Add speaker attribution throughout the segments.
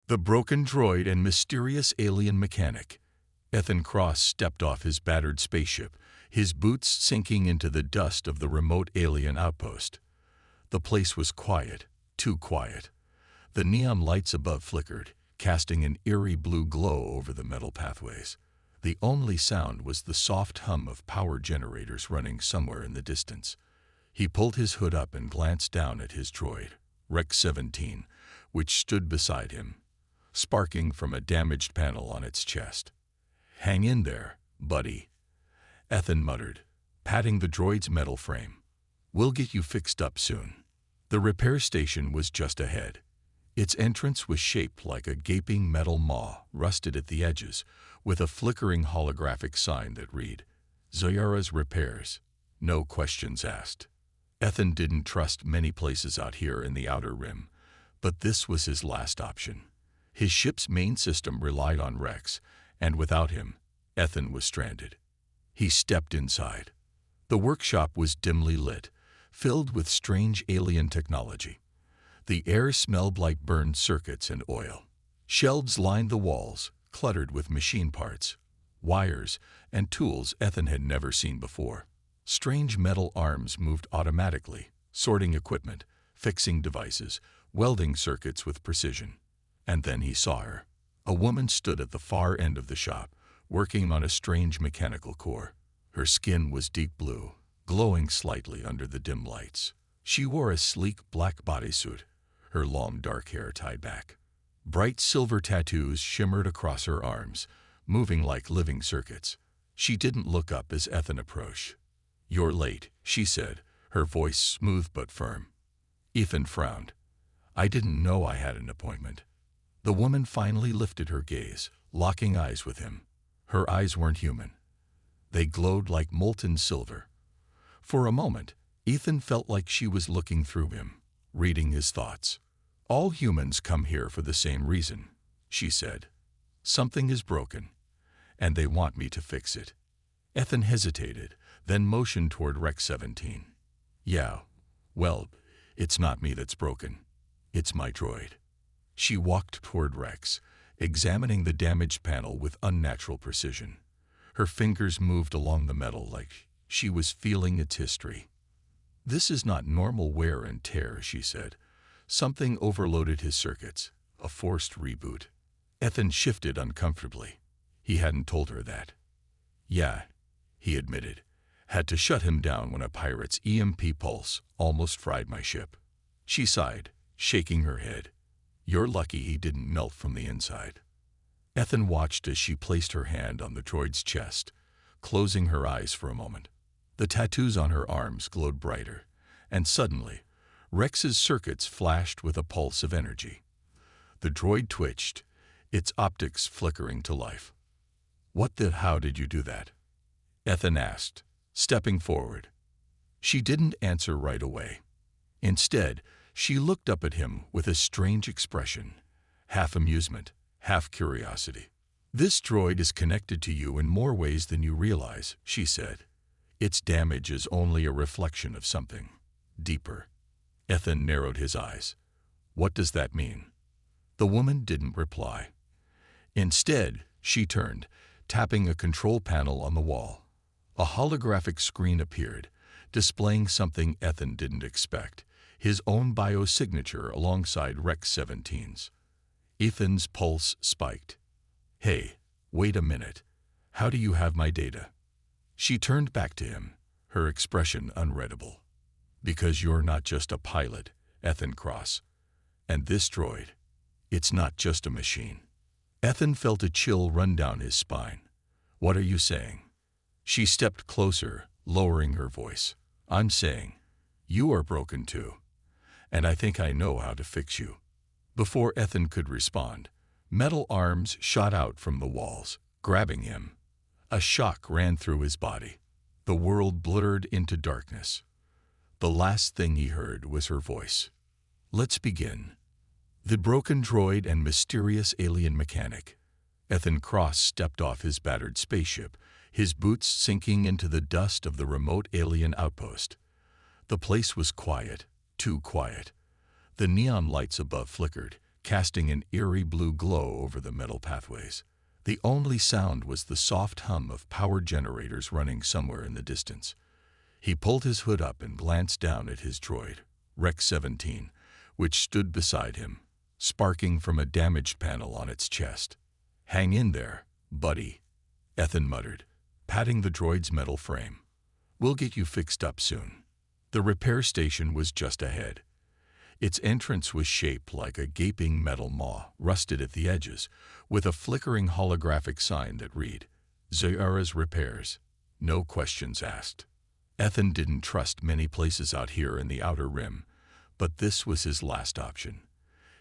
Speaker 1: The broken droid and mysterious alien mechanic. Ethan Cross stepped off his battered spaceship, his boots sinking into the dust of the remote alien outpost. The place was quiet, too quiet. The neon lights above flickered, casting an eerie blue glow over the metal pathways. The only sound was the soft hum of power generators running somewhere in the distance. He pulled his hood up and glanced down at his droid, Rex 17, which stood beside him, sparking from a damaged panel on its chest. "Hang in there, buddy," Ethan muttered, patting the droid's metal frame. "We'll get you fixed up soon." The repair station was just ahead. Its entrance was shaped like a gaping metal maw, rusted at the edges, with a flickering holographic sign that read, "Zyara's Repairs. No questions asked." Ethan didn't trust many places out here in the Outer Rim, but this was his last option. His ship's main system relied on Rex, and without him, Ethan was stranded. He stepped inside. The workshop was dimly lit, filled with strange alien technology. The air smelled like burned circuits and oil. Shelves lined the walls, cluttered with machine parts, wires, and tools Ethan had never seen before. Strange metal arms moved automatically, sorting equipment, fixing devices, welding circuits with precision. And then he saw her. A woman stood at the far end of the shop, working on a strange mechanical core. Her skin was deep blue, glowing slightly under the dim lights. She wore a sleek black bodysuit, her long dark hair tied back. Bright silver tattoos shimmered across her arms, moving like living circuits. She didn't look up as Ethan approached. "You're late," she said, her voice smooth but firm. Ethan frowned. "I didn't know I had an appointment." The woman finally lifted her gaze, locking eyes with him. Her eyes weren't human. They glowed like molten silver. For a moment, Ethan felt like she was looking through him, reading his thoughts. "All humans come here for the same reason," she said. "Something is broken, and they want me to fix it." Ethan hesitated, then motioned toward Rex 17. "Yeah, well, it's not me that's broken. It's my droid." She walked toward Rex, examining the damaged panel with unnatural precision. Her fingers moved along the metal like she was feeling its history. "This is not normal wear and tear," she said. "Something overloaded his circuits, a forced reboot." Ethan shifted uncomfortably. He hadn't told her that. "Yeah," he admitted. "Had to shut him down when a pirate's EMP pulse almost fried my ship." She sighed, shaking her head. "You're lucky he didn't melt from the inside." Ethan watched as she placed her hand on the droid's chest, closing her eyes for a moment. The tattoos on her arms glowed brighter, and suddenly, Rex's circuits flashed with a pulse of energy. The droid twitched, its optics flickering to life. How did you do that?" Ethan asked, stepping forward. She didn't answer right away. Instead, she looked up at him with a strange expression, half amusement, half curiosity. "This droid is connected to you in more ways than you realize," she said. "Its damage is only a reflection of something deeper." Ethan narrowed his eyes. "What does that mean?" The woman didn't reply. Instead, she turned, tapping a control panel on the wall. A holographic screen appeared, displaying something Ethan didn't expect, his own biosignature alongside Rex 17's. Ethan's pulse spiked. "Hey, wait a minute. How do you have my data?" She turned back to him, her expression unreadable. "Because you're not just a pilot, Ethan Cross. And this droid, it's not just a machine." Ethan felt a chill run down his spine. "What are you saying?" She stepped closer, lowering her voice. "I'm saying, you are broken too. And I think I know how to fix you." Before Ethan could respond, metal arms shot out from the walls, grabbing him. A shock ran through his body. The world blurred into darkness. The last thing he heard was her voice. "Let's begin." The broken droid and mysterious alien mechanic. Ethan Cross stepped off his battered spaceship, his boots sinking into the dust of the remote alien outpost. The place was quiet, too quiet. The neon lights above flickered, casting an eerie blue glow over the metal pathways. The only sound was the soft hum of power generators running somewhere in the distance. He pulled his hood up and glanced down at his droid, Rex 17, which stood beside him, sparking from a damaged panel on its chest. "Hang in there, buddy," Ethan muttered, patting the droid's metal frame. "We'll get you fixed up soon." The repair station was just ahead. Its entrance was shaped like a gaping metal maw, rusted at the edges, with a flickering holographic sign that read, "Zyara's Repairs. No questions asked." Ethan didn't trust many places out here in the Outer Rim, but this was his last option.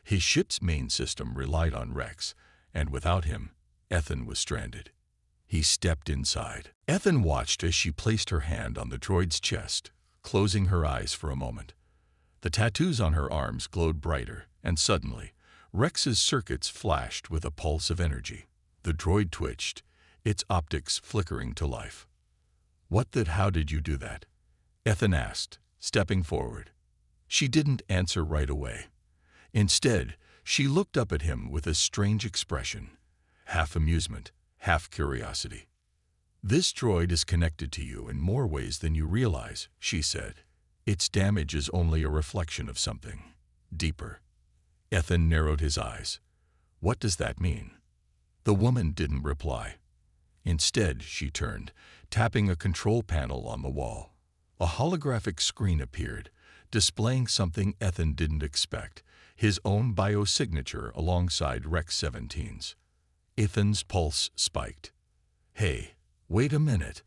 Speaker 1: His ship's main system relied on Rex, and without him, Ethan was stranded. He stepped inside. Ethan watched as she placed her hand on the droid's chest, closing her eyes for a moment. The tattoos on her arms glowed brighter, and suddenly, Rex's circuits flashed with a pulse of energy. The droid twitched, its optics flickering to life. How did you do that?" Ethan asked, stepping forward. She didn't answer right away. Instead, she looked up at him with a strange expression, half amusement, half curiosity. "This droid is connected to you in more ways than you realize," she said. "Its damage is only a reflection of something deeper." Ethan narrowed his eyes. "What does that mean?" The woman didn't reply. Instead, she turned, tapping a control panel on the wall. A holographic screen appeared, displaying something Ethan didn't expect, his own biosignature alongside Rex 17's. Ethan's pulse spiked. "Hey, wait a minute.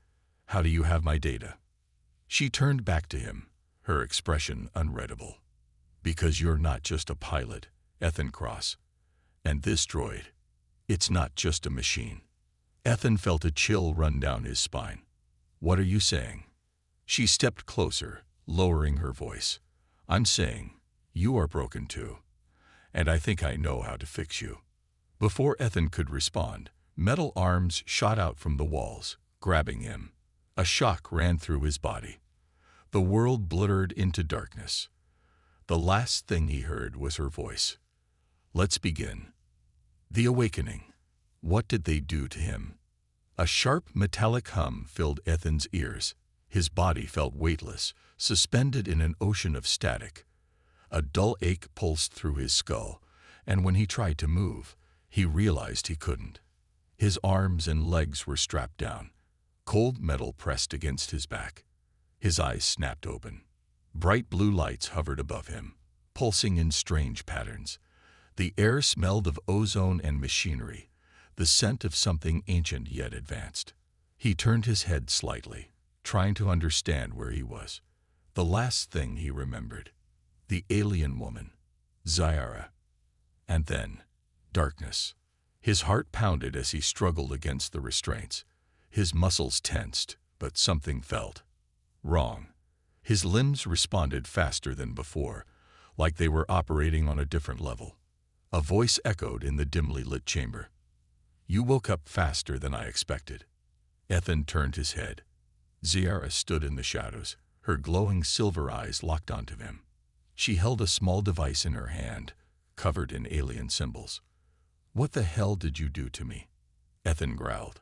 Speaker 1: How do you have my data?" She turned back to him, her expression unreadable. "Because you're not just a pilot, Ethan Cross. And this droid, it's not just a machine." Ethan felt a chill run down his spine. "What are you saying?" She stepped closer, lowering her voice. "I'm saying, you are broken too. And I think I know how to fix you." Before Ethan could respond, metal arms shot out from the walls, grabbing him. A shock ran through his body. The world blurred into darkness. The last thing he heard was her voice. "Let's begin." The awakening. What did they do to him? A sharp metallic hum filled Ethan's ears. His body felt weightless, suspended in an ocean of static. A dull ache pulsed through his skull, and when he tried to move, he realized he couldn't. His arms and legs were strapped down. Cold metal pressed against his back. His eyes snapped open. Bright blue lights hovered above him, pulsing in strange patterns. The air smelled of ozone and machinery, the scent of something ancient yet advanced. He turned his head slightly, trying to understand where he was. The last thing he remembered, the alien woman, Zyara. And then, darkness. His heart pounded as he struggled against the restraints. His muscles tensed, but something felt wrong. His limbs responded faster than before, like they were operating on a different level. A voice echoed in the dimly lit chamber. "You woke up faster than I expected." Ethan turned his head. Zyara stood in the shadows, her glowing silver eyes locked onto him. She held a small device in her hand, covered in alien symbols. "What the hell did you do to me?" Ethan growled.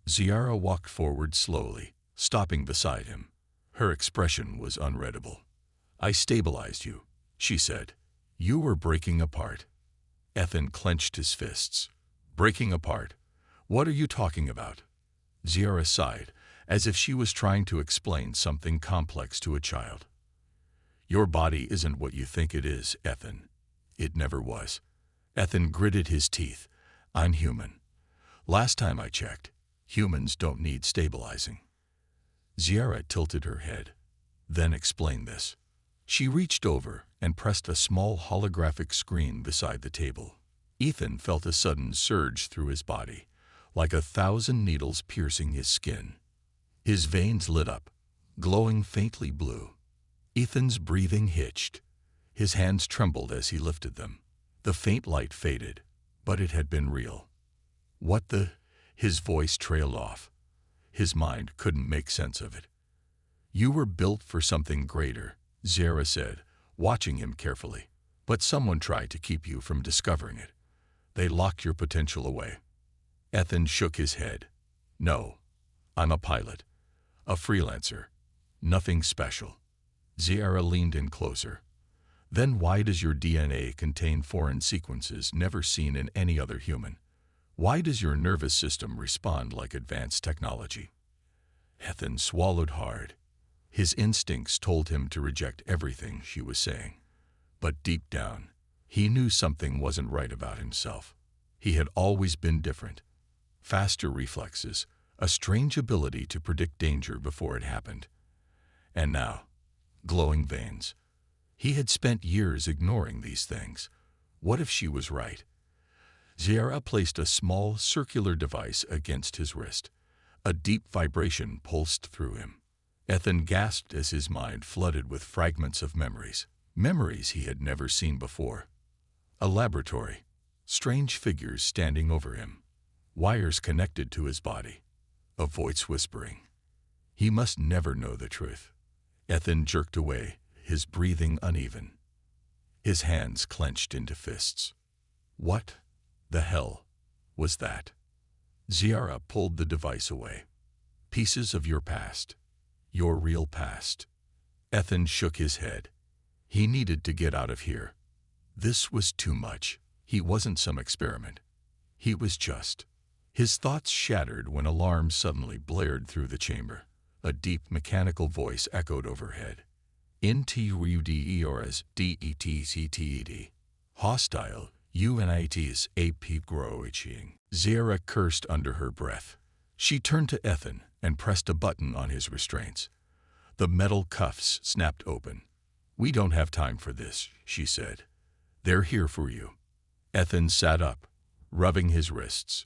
Speaker 1: Zyara walked forward slowly, stopping beside him. Her expression was unreadable. "I stabilized you," she said. "You were breaking apart." Ethan clenched his fists. "Breaking apart? What are you talking about?" Zyara sighed, as if she was trying to explain something complex to a child. "Your body isn't what you think it is, Ethan. It never was." Ethan gritted his teeth. "I'm human. Last time I checked, humans don't need stabilizing." Zyara tilted her head, then explained this. She reached over and pressed a small holographic screen beside the table. Ethan felt a sudden surge through his body, like 1,000 needles piercing his skin. His veins lit up, glowing faintly blue. Ethan's breathing hitched. His hands trembled as he lifted them. The faint light faded, but it had been real. "What the?" His voice trailed off. His mind couldn't make sense of it. "You were built for something greater," Zyara said, watching him carefully. But someone tried to keep you from discovering it. They locked your potential away. Ethan shook his head. No, I'm a pilot. A freelancer. Nothing special. Zyara leaned in closer. Then why does your DNA contain foreign sequences never seen in any other human? Why does your nervous system respond like advanced technology? Ethan swallowed hard. His instincts told him to reject everything she was saying. But deep down, he knew something wasn't right about himself. He had always been different. Faster reflexes, a strange ability to predict danger before it happened. And now, glowing veins. He had spent years ignoring these things. What if she was right? Zyara placed a small, circular device against his wrist. A deep vibration pulsed through him. Ethan gasped as his mind flooded with fragments of memories. Memories he had never seen before. A laboratory. Strange figures standing over him. Wires connected to his body. A voice whispering. He must never know the truth. Ethan jerked away, his breathing uneven. His hands clenched into fists. What the hell was that? Zyara pulled the device away. Pieces of your past. Your real past. Ethan shook his head. He needed to get out of here. This was too much. He wasn't some experiment. He was just. His thoughts shattered when alarms suddenly blared through the chamber. A deep mechanical voice echoed overhead. Intudeors detcted. Hostile, unites AP growing. Zyara cursed under her breath. She turned to Ethan and pressed a button on his restraints. The metal cuffs snapped open. We don't have time for this, she said. They're here for you. Ethan sat up, rubbing his wrists.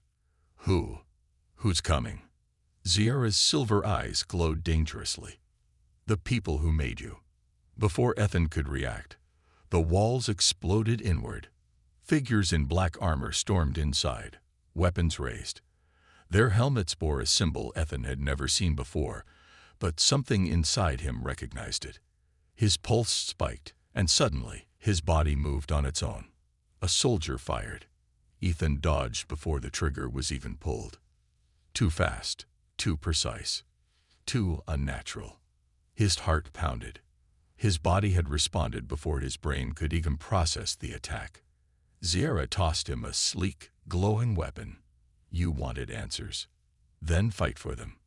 Speaker 1: Who's coming? Zyara's silver eyes glowed dangerously. The people who made you. Before Ethan could react, the walls exploded inward. Figures in black armor stormed inside, weapons raised. Their helmets bore a symbol Ethan had never seen before, but something inside him recognized it. His pulse spiked, and suddenly his body moved on its own. A soldier fired. Ethan dodged before the trigger was even pulled. Too fast, too precise, too unnatural. His heart pounded. His body had responded before his brain could even process the attack. Zyara tossed him a sleek, glowing weapon. You wanted answers. Then fight for them.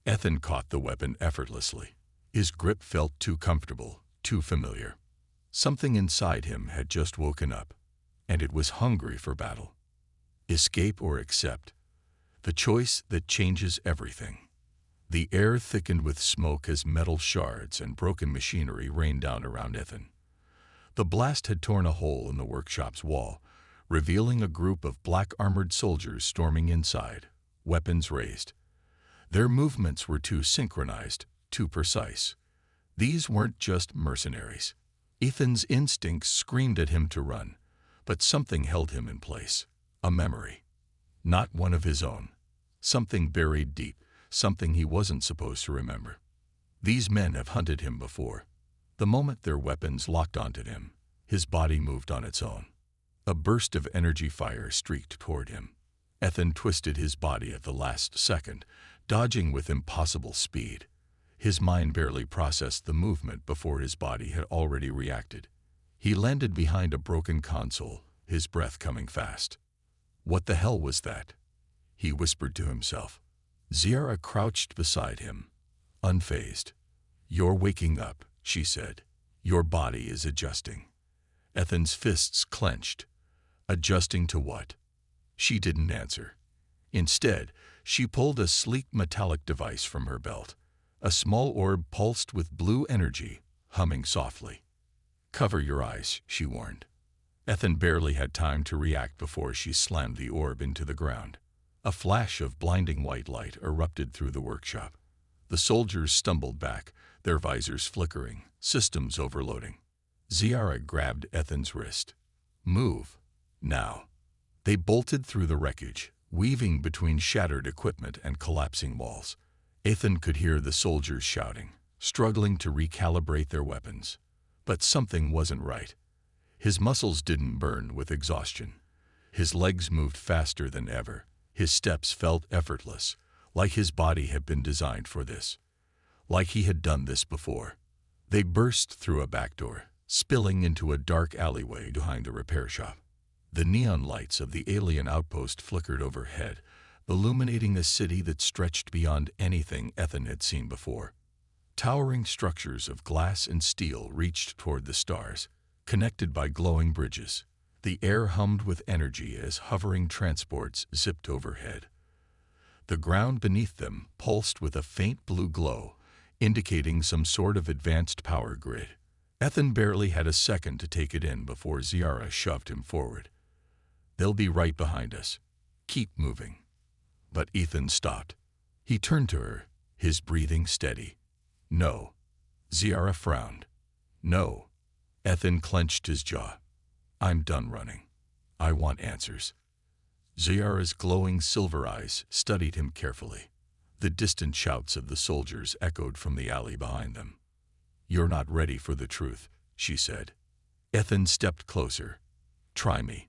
Speaker 1: Ethan caught the weapon effortlessly. His grip felt too comfortable, too familiar. Something inside him had just woken up, and it was hungry for battle. Escape or accept. The choice that changes everything. The air thickened with smoke as metal shards and broken machinery rained down around Ethan. The blast had torn a hole in the workshop's wall, revealing a group of black-armored soldiers storming inside, weapons raised. Their movements were too synchronized, too precise. These weren't just mercenaries. Ethan's instincts screamed at him to run, but something held him in place. A memory. Not one of his own. Something buried deep, something he wasn't supposed to remember. These men have hunted him before. The moment their weapons locked onto him, his body moved on its own. A burst of energy fire streaked toward him. Ethan twisted his body at the last second, dodging with impossible speed. His mind barely processed the movement before his body had already reacted. He landed behind a broken console, his breath coming fast. What the hell was that? He whispered to himself. Zyara crouched beside him, unfazed. You're waking up, she said. Your body is adjusting. Ethan's fists clenched. Adjusting to what? She didn't answer. Instead, she pulled a sleek metallic device from her belt. A small orb pulsed with blue energy, humming softly. Cover your eyes, she warned. Ethan barely had time to react before she slammed the orb into the ground. A flash of blinding white light erupted through the workshop. The soldiers stumbled back, their visors flickering, systems overloading. Zyara grabbed Ethan's wrist. Move. Now. They bolted through the wreckage, weaving between shattered equipment and collapsing walls. Ethan could hear the soldiers shouting, struggling to recalibrate their weapons. But something wasn't right. His muscles didn't burn with exhaustion. His legs moved faster than ever. His steps felt effortless, like his body had been designed for this. Like he had done this before. They burst through a back door, spilling into a dark alleyway behind the repair shop. The neon lights of the alien outpost flickered overhead, illuminating a city that stretched beyond anything Ethan had seen before. Towering structures of glass and steel reached toward the stars, connected by glowing bridges. The air hummed with energy as hovering transports zipped overhead. The ground beneath them pulsed with a faint blue glow, indicating some sort of advanced power grid. Ethan barely had a second to take it in before Zyara shoved him forward. "They'll be right behind us. Keep moving." But Ethan stopped. He turned to her, his breathing steady. "No." Zyara frowned. "No." Ethan clenched his jaw. "I'm done running. I want answers." Zyara's glowing silver eyes studied him carefully. The distant shouts of the soldiers echoed from the alley behind them. "You're not ready for the truth," she said. Ethan stepped closer. "Try me."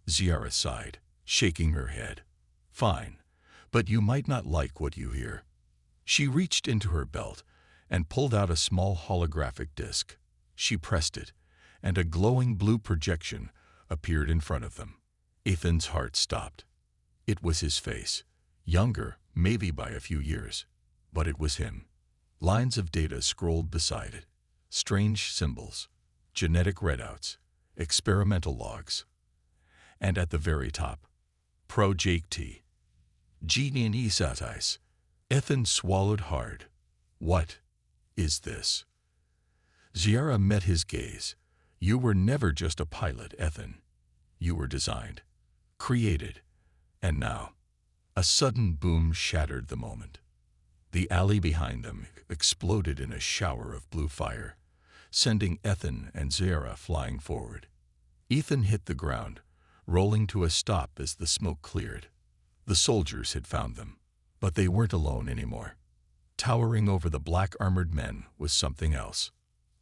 Speaker 1: Zyara sighed, shaking her head. "Fine, but you might not like what you hear." She reached into her belt and pulled out a small holographic disc. She pressed it, and a glowing blue projection appeared in front of them. Ethan's heart stopped. It was his face, younger, maybe by a few years, but it was him. Lines of data scrolled beside it, strange symbols, genetic readouts, experimental logs. And at the very top, Project Genius. Ethan swallowed hard. "What is this?" Zyara met his gaze. "You were never just a pilot, Ethan. You were designed, created, and now." A sudden boom shattered the moment. The alley behind them exploded in a shower of blue fire, sending Ethan and Zyara flying forward. Ethan hit the ground, rolling to a stop as the smoke cleared. The soldiers had found them, but they weren't alone anymore. Towering over the black-armored men was something else.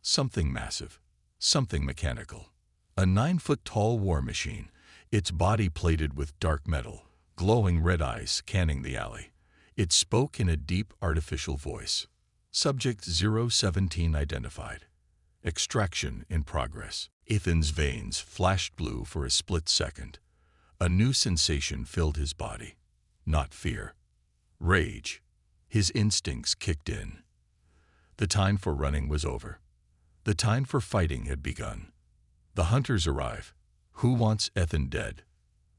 Speaker 1: Something massive, something mechanical. A 9-foot-tall war machine, its body plated with dark metal, glowing red eyes scanning the alley. It spoke in a deep artificial voice. Subject 017 identified. Extraction in progress. Ethan's veins flashed blue for a split second. A new sensation filled his body. Not fear. Rage. His instincts kicked in. The time for running was over. The time for fighting had begun. The hunters arrive. Who wants Ethan dead?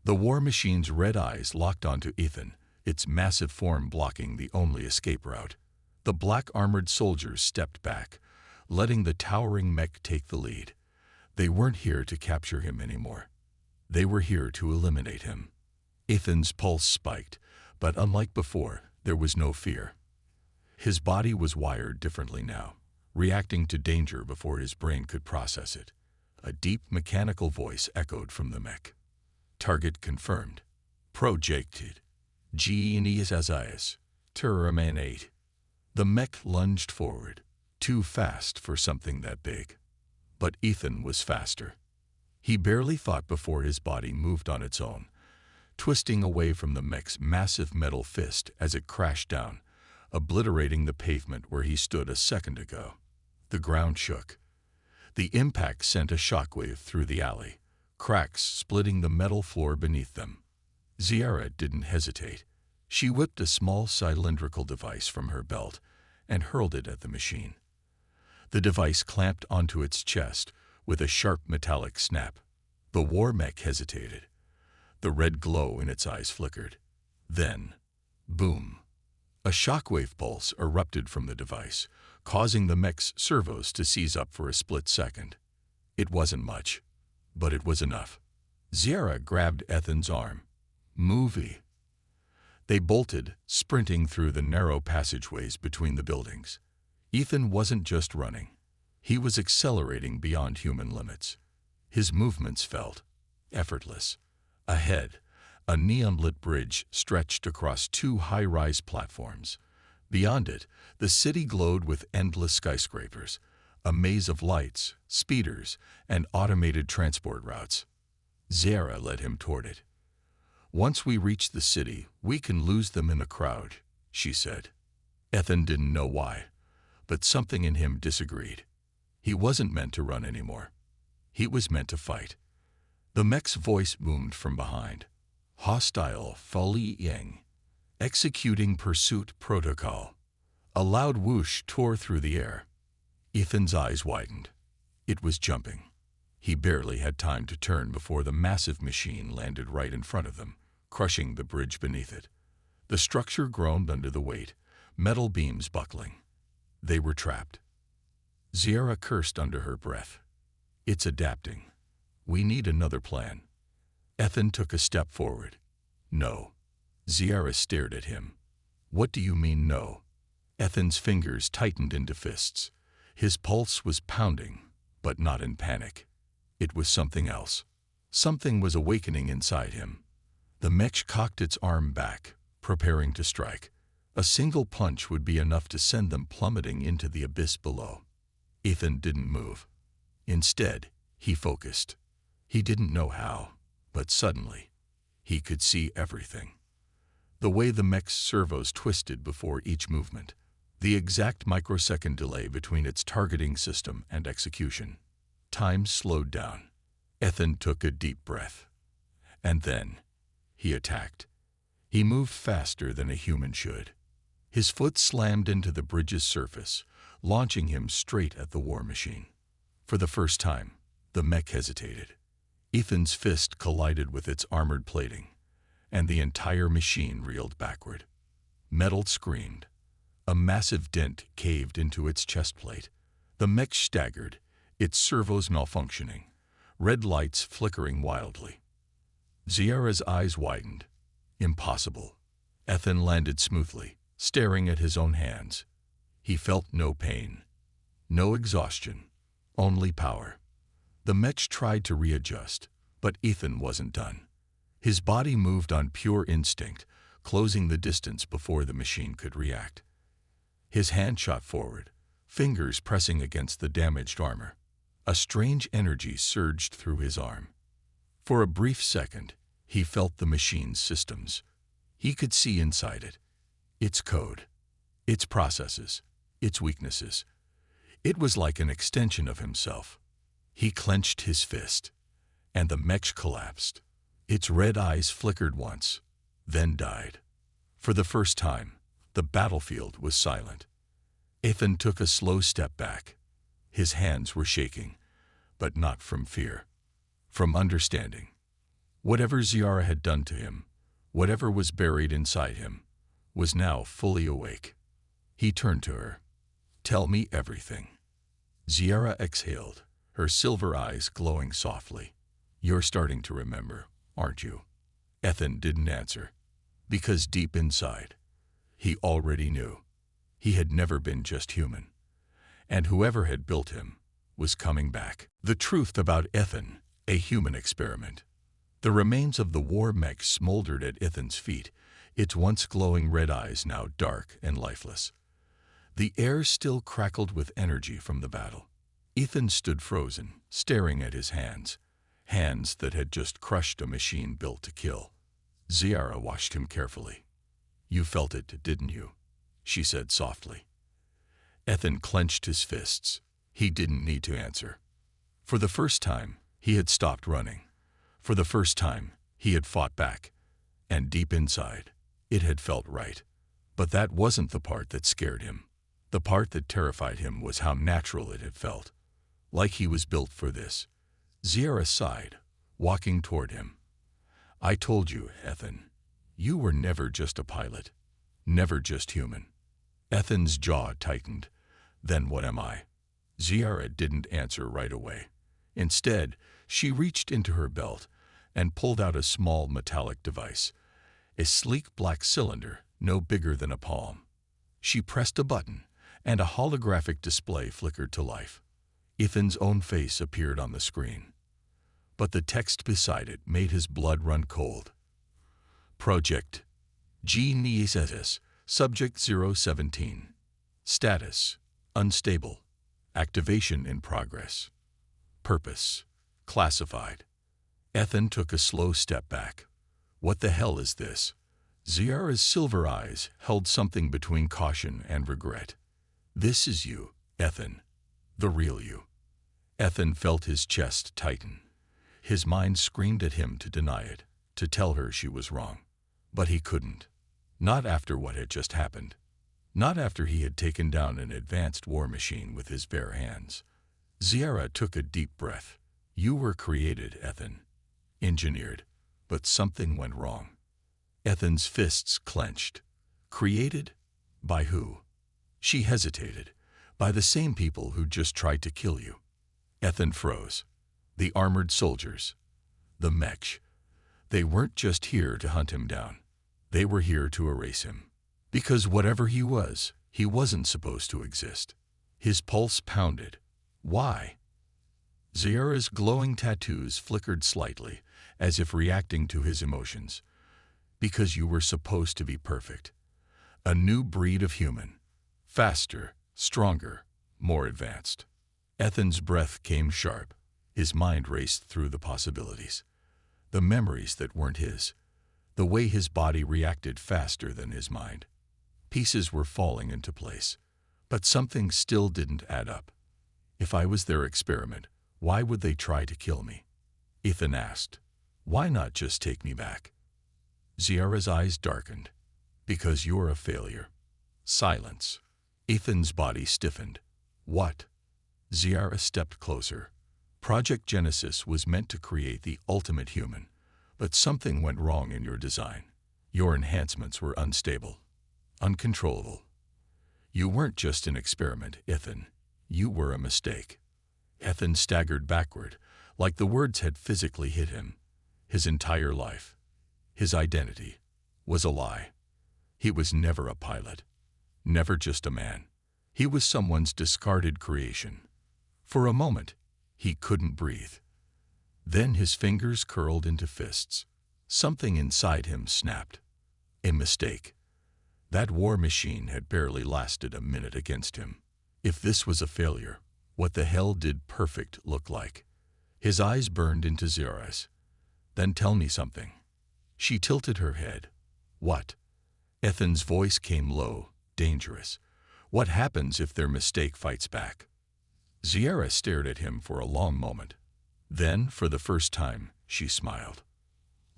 Speaker 1: The war machine's red eyes locked onto Ethan, its massive form blocking the only escape route. The black-armored soldiers stepped back, letting the towering mech take the lead. They weren't here to capture him anymore. They were here to eliminate him. Ethan's pulse spiked, but unlike before, there was no fear. His body was wired differently now, reacting to danger before his brain could process it. A deep mechanical voice echoed from the mech. Target confirmed. Projected. Genius. Terminate. The mech lunged forward, too fast for something that big. But Ethan was faster. He barely thought before his body moved on its own, twisting away from the mech's massive metal fist as it crashed down, obliterating the pavement where he stood a second ago. The ground shook. The impact sent a shockwave through the alley, cracks splitting the metal floor beneath them. Zyara didn't hesitate. She whipped a small cylindrical device from her belt and hurled it at the machine. The device clamped onto its chest with a sharp metallic snap. The war mech hesitated. The red glow in its eyes flickered. Then, boom. A shockwave pulse erupted from the device, causing the mech's servos to seize up for a split second. It wasn't much, but it was enough. Zyara grabbed Ethan's arm. "Movie." They bolted, sprinting through the narrow passageways between the buildings. Ethan wasn't just running. He was accelerating beyond human limits. His movements felt effortless. Ahead, a neon-lit bridge stretched across two high-rise platforms. Beyond it, the city glowed with endless skyscrapers, a maze of lights, speeders, and automated transport routes. Zyara led him toward it. "Once we reach the city, we can lose them in the crowd," she said. Ethan didn't know why, but something in him disagreed. He wasn't meant to run anymore. He was meant to fight. The mech's voice boomed from behind. "Hostile Fali Yang. Executing pursuit protocol." A loud whoosh tore through the air. Ethan's eyes widened. It was jumping. He barely had time to turn before the massive machine landed right in front of them, crushing the bridge beneath it. The structure groaned under the weight, metal beams buckling. They were trapped. Zyara cursed under her breath. "It's adapting. We need another plan." Ethan took a step forward. "No." Zyara stared at him. "What do you mean, no?" Ethan's fingers tightened into fists. His pulse was pounding, but not in panic. It was something else. Something was awakening inside him. The mech cocked its arm back, preparing to strike. A single punch would be enough to send them plummeting into the abyss below. Ethan didn't move. Instead, he focused. He didn't know how, but suddenly, he could see everything. The way the mech's servos twisted before each movement, the exact microsecond delay between its targeting system and execution. Time slowed down. Ethan took a deep breath. And then, he attacked. He moved faster than a human should. His foot slammed into the bridge's surface, launching him straight at the war machine. For the first time, the mech hesitated. Ethan's fist collided with its armored plating, and the entire machine reeled backward. Metal screamed. A massive dent caved into its chest plate. The mech staggered, its servos malfunctioning, red lights flickering wildly. Zyara's eyes widened. Impossible. Ethan landed smoothly, staring at his own hands. He felt no pain, no exhaustion, only power. The mech tried to readjust, but Ethan wasn't done. His body moved on pure instinct, closing the distance before the machine could react. His hand shot forward, fingers pressing against the damaged armor. A strange energy surged through his arm. For a brief second, he felt the machine's systems. He could see inside it. Its code, its processes, its weaknesses. It was like an extension of himself. He clenched his fist, and the mech collapsed. Its red eyes flickered once, then died. For the first time, the battlefield was silent. Ethan took a slow step back. His hands were shaking, but not from fear, from understanding. Whatever Zyara had done to him, whatever was buried inside him, was now fully awake. He turned to her. "Tell me everything." Zyara exhaled, her silver eyes glowing softly. "You're starting to remember, aren't you?" Ethan didn't answer, because deep inside, he already knew. He had never been just human, and whoever had built him was coming back. The truth about Ethan, a human experiment. The remains of the war mech smoldered at Ethan's feet, its once glowing red eyes now dark and lifeless. The air still crackled with energy from the battle. Ethan stood frozen, staring at his hands, hands that had just crushed a machine built to kill. Zyara watched him carefully. "You felt it, didn't you?" she said softly. Ethan clenched his fists. He didn't need to answer. For the first time, he had stopped running. For the first time, he had fought back. And deep inside, it had felt right. But that wasn't the part that scared him. The part that terrified him was how natural it had felt. Like he was built for this. Zyara sighed, walking toward him. "I told you, Ethan, you were never just a pilot. Never just human." Ethan's jaw tightened. "Then what am I?" Zyara didn't answer right away. Instead, she reached into her belt and pulled out a small metallic device, a sleek black cylinder no bigger than a palm. She pressed a button, and a holographic display flickered to life. Ethan's own face appeared on the screen. But the text beside it made his blood run cold. Project G-Nesis, Subject 017. Status: unstable. Activation in progress. Purpose. Classified. Ethan took a slow step back. What the hell is this? Zyara's silver eyes held something between caution and regret. This is you, Ethan. The real you. Ethan felt his chest tighten. His mind screamed at him to deny it, to tell her she was wrong. But he couldn't. Not after what had just happened. Not after he had taken down an advanced war machine with his bare hands. Zyara took a deep breath. You were created, Ethan. Engineered. But something went wrong. Ethan's fists clenched. Created? By who? She hesitated. By the same people who just tried to kill you. Ethan froze. The armored soldiers. The mech. They weren't just here to hunt him down. They were here to erase him. Because whatever he wasn't supposed to exist. His pulse pounded. Why? Zyara's glowing tattoos flickered slightly, as if reacting to his emotions. Because you were supposed to be perfect. A new breed of human. Faster, stronger, more advanced. Ethan's breath came sharp. His mind raced through the possibilities. The memories that weren't his. The way his body reacted faster than his mind. Pieces were falling into place. But something still didn't add up. If I was their experiment, why would they try to kill me? Ethan asked. Why not just take me back? Zyara's eyes darkened. Because you're a failure. Silence. Ethan's body stiffened. What? Zyara stepped closer. Project Genesis was meant to create the ultimate human, but something went wrong in your design. Your enhancements were unstable, uncontrollable. You weren't just an experiment, Ethan. You were a mistake. Ethan staggered backward, like the words had physically hit him. His entire life, his identity, was a lie. He was never a pilot, never just a man. He was someone's discarded creation. For a moment, he couldn't breathe. Then his fingers curled into fists. Something inside him snapped. A mistake. That war machine had barely lasted a minute against him. If this was a failure, what the hell did perfect look like? His eyes burned into Zyara's. Then tell me something. She tilted her head. What? Ethan's voice came low, dangerous. What happens if their mistake fights back? Zyara stared at him for a long moment. Then, for the first time, she smiled.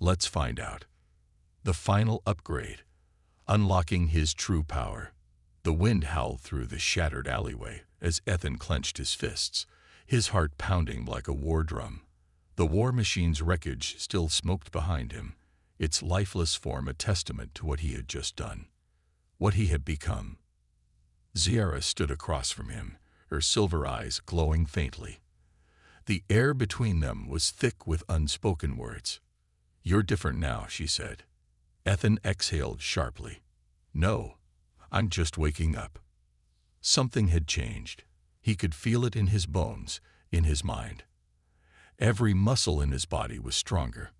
Speaker 1: Let's find out. The final upgrade. Unlocking his true power. The wind howled through the shattered alleyway as Ethan clenched his fists, his heart pounding like a war drum. The war machine's wreckage still smoked behind him, its lifeless form a testament to what he had just done, what he had become. Zyara stood across from him, her silver eyes glowing faintly. The air between them was thick with unspoken words. You're different now, she said. Ethan exhaled sharply. No, I'm just waking up. Something had changed. He could feel it in his bones, in his mind. Every muscle in his body was stronger,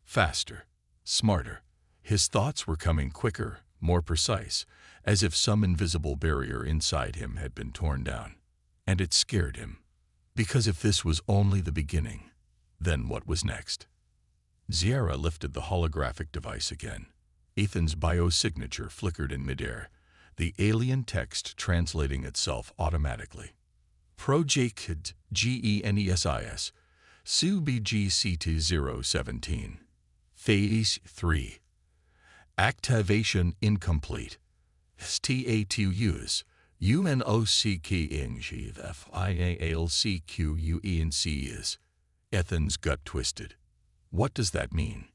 Speaker 1: faster, smarter. His thoughts were coming quicker, more precise, as if some invisible barrier inside him had been torn down. And it scared him. Because if this was only the beginning, then what was next? Zyara lifted the holographic device again. Ethan's biosignature flickered in midair, the alien text translating itself automatically. Project Genesis, SUBGCT-017. Phase 3. Activation incomplete. Status. UNOCKINGFIALCQUENCs. Ethan's gut twisted. What does that mean?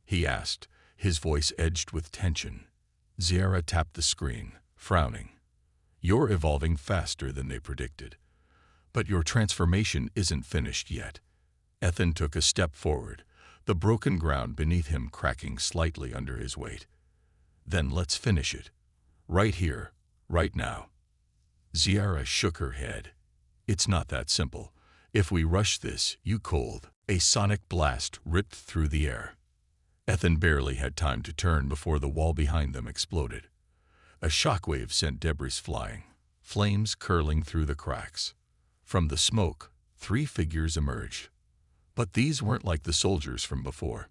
Speaker 1: He asked, his voice edged with tension. Zyara tapped the screen, frowning. You're evolving faster than they predicted. But your transformation isn't finished yet. Ethan took a step forward, the broken ground beneath him cracking slightly under his weight. Then let's finish it. Right here, right now. Zyara shook her head. It's not that simple. If we rush this, you cold. A sonic blast ripped through the air. Ethan barely had time to turn before the wall behind them exploded. A shockwave sent debris flying, flames curling through the cracks. From the smoke, 3 figures emerged. But these weren't like the soldiers from before.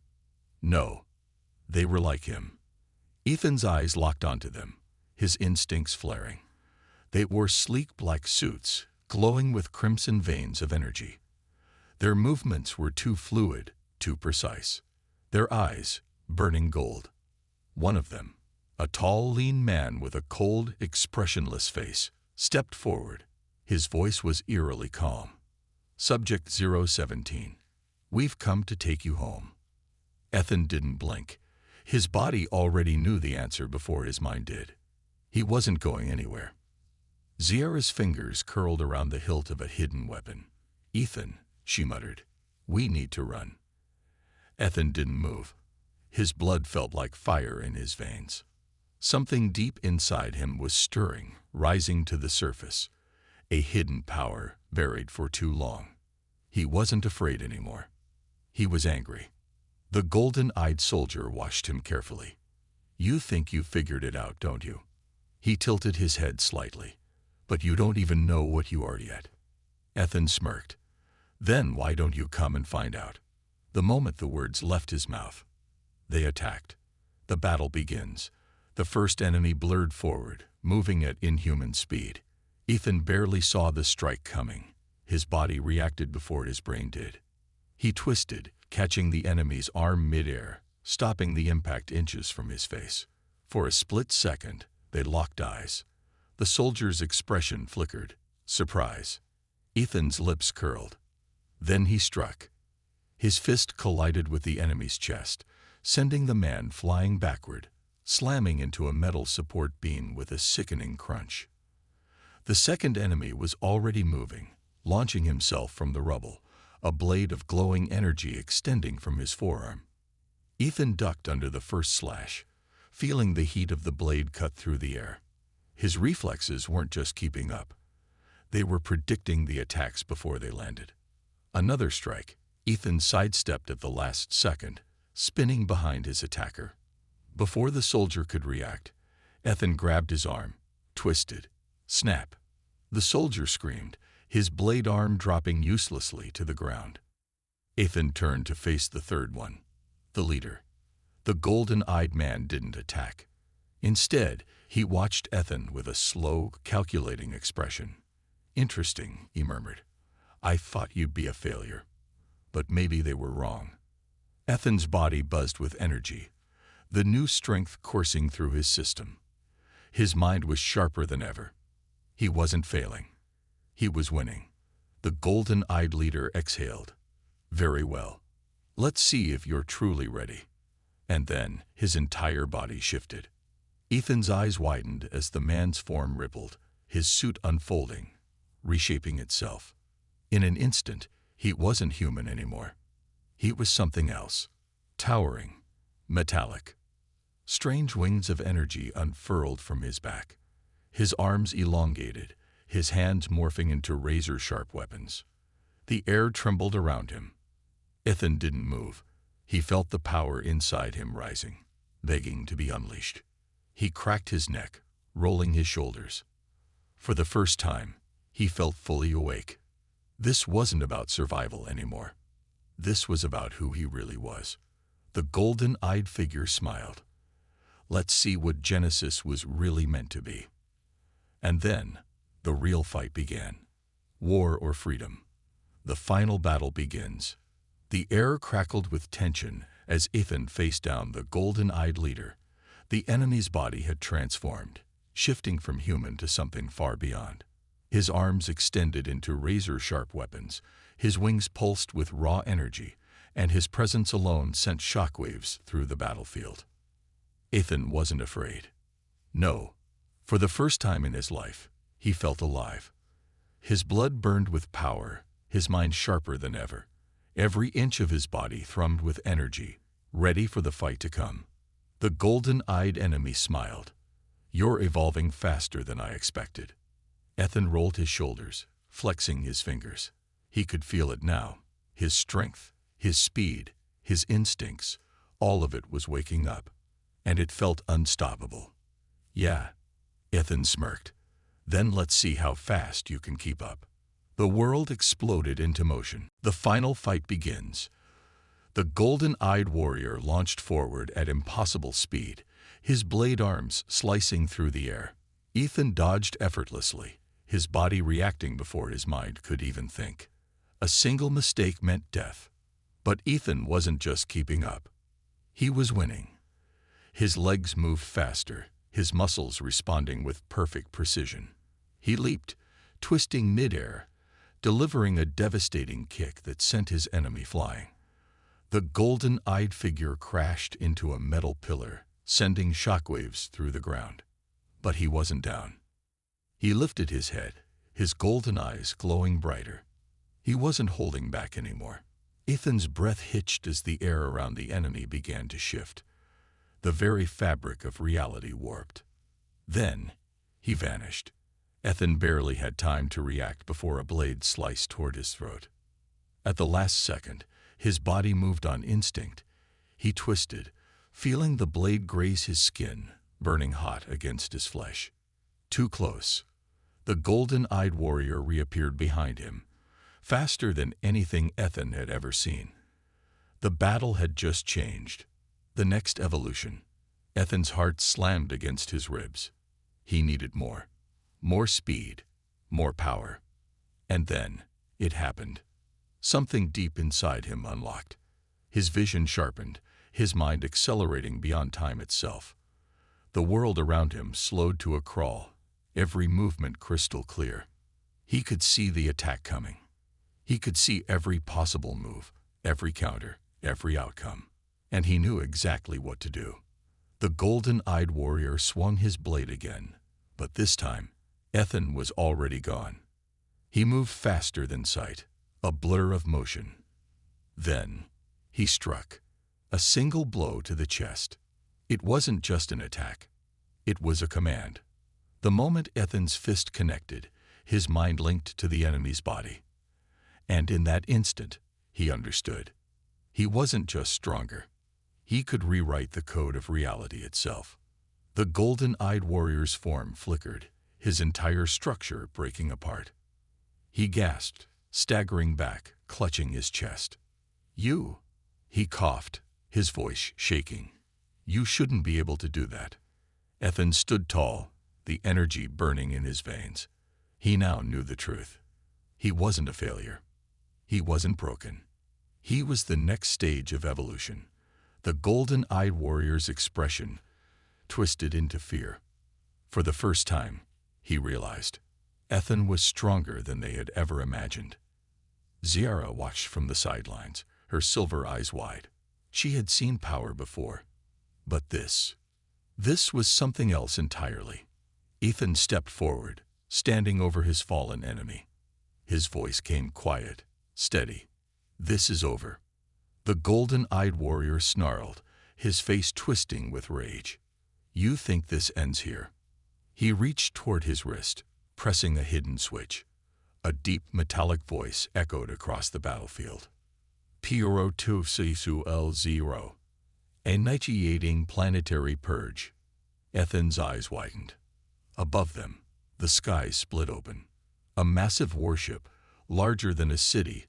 Speaker 1: No, they were like him. Ethan's eyes locked onto them, his instincts flaring. They wore sleek black suits, glowing with crimson veins of energy. Their movements were too fluid, too precise. Their eyes, burning gold. One of them, a tall, lean man with a cold, expressionless face, stepped forward. His voice was eerily calm. Subject 017. We've come to take you home. Ethan didn't blink. His body already knew the answer before his mind did. He wasn't going anywhere. Zyara's fingers curled around the hilt of a hidden weapon. Ethan, she muttered, we need to run. Ethan didn't move. His blood felt like fire in his veins. Something deep inside him was stirring, rising to the surface. A hidden power buried for too long. He wasn't afraid anymore. He was angry. The golden-eyed soldier watched him carefully. You think you figured it out, don't you? He tilted his head slightly. But you don't even know what you are yet. Ethan smirked. Then why don't you come and find out? The moment the words left his mouth, they attacked. The battle begins. The first enemy blurred forward, moving at inhuman speed. Ethan barely saw the strike coming. His body reacted before his brain did. He twisted, catching the enemy's arm midair, stopping the impact inches from his face. For a split second, they locked eyes. The soldier's expression flickered. Surprise. Ethan's lips curled. Then he struck. His fist collided with the enemy's chest, sending the man flying backward, slamming into a metal support beam with a sickening crunch. The second enemy was already moving, launching himself from the rubble, a blade of glowing energy extending from his forearm. Ethan ducked under the first slash, feeling the heat of the blade cut through the air. His reflexes weren't just keeping up. They were predicting the attacks before they landed. Another strike. Ethan sidestepped at the last second, spinning behind his attacker. Before the soldier could react, Ethan grabbed his arm, twisted. Snap. The soldier screamed, his blade arm dropping uselessly to the ground. Ethan turned to face the third one, the leader. The golden-eyed man didn't attack. Instead, he watched Ethan with a slow, calculating expression. Interesting, he murmured. I thought you'd be a failure. But maybe they were wrong. Ethan's body buzzed with energy, the new strength coursing through his system. His mind was sharper than ever. He wasn't failing. He was winning. The golden-eyed leader exhaled. Very well. Let's see if you're truly ready. And then his entire body shifted. Ethan's eyes widened as the man's form rippled, his suit unfolding, reshaping itself. In an instant, he wasn't human anymore. He was something else, towering, metallic. Strange wings of energy unfurled from his back. His arms elongated, his hands morphing into razor-sharp weapons. The air trembled around him. Ethan didn't move. He felt the power inside him rising, begging to be unleashed. He cracked his neck, rolling his shoulders. For the first time, he felt fully awake. This wasn't about survival anymore. This was about who he really was. The golden-eyed figure smiled. Let's see what Genesis was really meant to be. And then, the real fight began. War or freedom. The final battle begins. The air crackled with tension as Ethan faced down the golden-eyed leader. The enemy's body had transformed, shifting from human to something far beyond. His arms extended into razor-sharp weapons, his wings pulsed with raw energy, and his presence alone sent shockwaves through the battlefield. Ethan wasn't afraid. No, for the first time in his life, he felt alive. His blood burned with power, his mind sharper than ever. Every inch of his body thrummed with energy, ready for the fight to come. The golden-eyed enemy smiled. You're evolving faster than I expected. Ethan rolled his shoulders, flexing his fingers. He could feel it now. His strength, his speed, his instincts, all of it was waking up. And it felt unstoppable. Yeah, Ethan smirked. Then let's see how fast you can keep up. The world exploded into motion. The final fight begins. The golden-eyed warrior launched forward at impossible speed, his blade arms slicing through the air. Ethan dodged effortlessly, his body reacting before his mind could even think. A single mistake meant death. But Ethan wasn't just keeping up. He was winning. His legs moved faster, his muscles responding with perfect precision. He leaped, twisting midair, delivering a devastating kick that sent his enemy flying. The golden-eyed figure crashed into a metal pillar, sending shockwaves through the ground. But he wasn't down. He lifted his head, his golden eyes glowing brighter. He wasn't holding back anymore. Ethan's breath hitched as the air around the enemy began to shift. The very fabric of reality warped. Then, he vanished. Ethan barely had time to react before a blade sliced toward his throat. At the last second, his body moved on instinct. He twisted, feeling the blade graze his skin, burning hot against his flesh. Too close. The golden-eyed warrior reappeared behind him, faster than anything Ethan had ever seen. The battle had just changed. The next evolution. Ethan's heart slammed against his ribs. He needed more. More speed. More power. And then, it happened. Something deep inside him unlocked. His vision sharpened, his mind accelerating beyond time itself. The world around him slowed to a crawl, every movement crystal clear. He could see the attack coming. He could see every possible move, every counter, every outcome. And he knew exactly what to do. The golden-eyed warrior swung his blade again, but this time, Ethan was already gone. He moved faster than sight, a blur of motion. Then, he struck. A single blow to the chest. It wasn't just an attack. It was a command. The moment Ethan's fist connected, his mind linked to the enemy's body. And in that instant, he understood. He wasn't just stronger. He could rewrite the code of reality itself. The golden-eyed warrior's form flickered, his entire structure breaking apart. He gasped, staggering back, clutching his chest. "You," he coughed, his voice shaking. "You shouldn't be able to do that." Ethan stood tall, the energy burning in his veins. He now knew the truth. He wasn't a failure. He wasn't broken. He was the next stage of evolution. The golden-eyed warrior's expression twisted into fear. For the first time, he realized, Ethan was stronger than they had ever imagined. Zyara watched from the sidelines, her silver eyes wide. She had seen power before. But this was something else entirely. Ethan stepped forward, standing over his fallen enemy. His voice came quiet, steady. "This is over." The golden-eyed warrior snarled, his face twisting with rage. "You think this ends here?" He reached toward his wrist, pressing a hidden switch. A deep metallic voice echoed across the battlefield. "Puro tu sisu el zero." Initiating planetary purge. Ethan's eyes widened. Above them, the sky split open. A massive warship, larger than a city,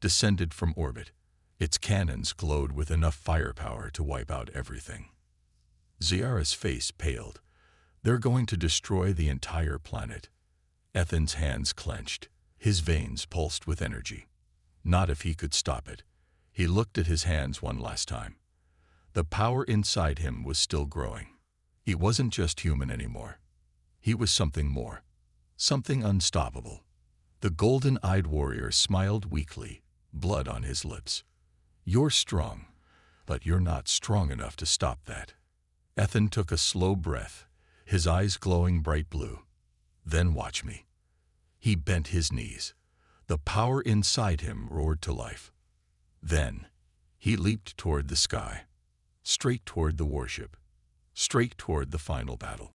Speaker 1: descended from orbit. Its cannons glowed with enough firepower to wipe out everything. Zyara's face paled. "They're going to destroy the entire planet." Ethan's hands clenched. His veins pulsed with energy. Not if he could stop it. He looked at his hands one last time. The power inside him was still growing. He wasn't just human anymore. He was something more. Something unstoppable. The golden-eyed warrior smiled weakly, blood on his lips. "You're strong, but you're not strong enough to stop that." Ethan took a slow breath, his eyes glowing bright blue. "Then watch me." He bent his knees. The power inside him roared to life. Then, he leaped toward the sky, straight toward the warship, straight toward the final battle.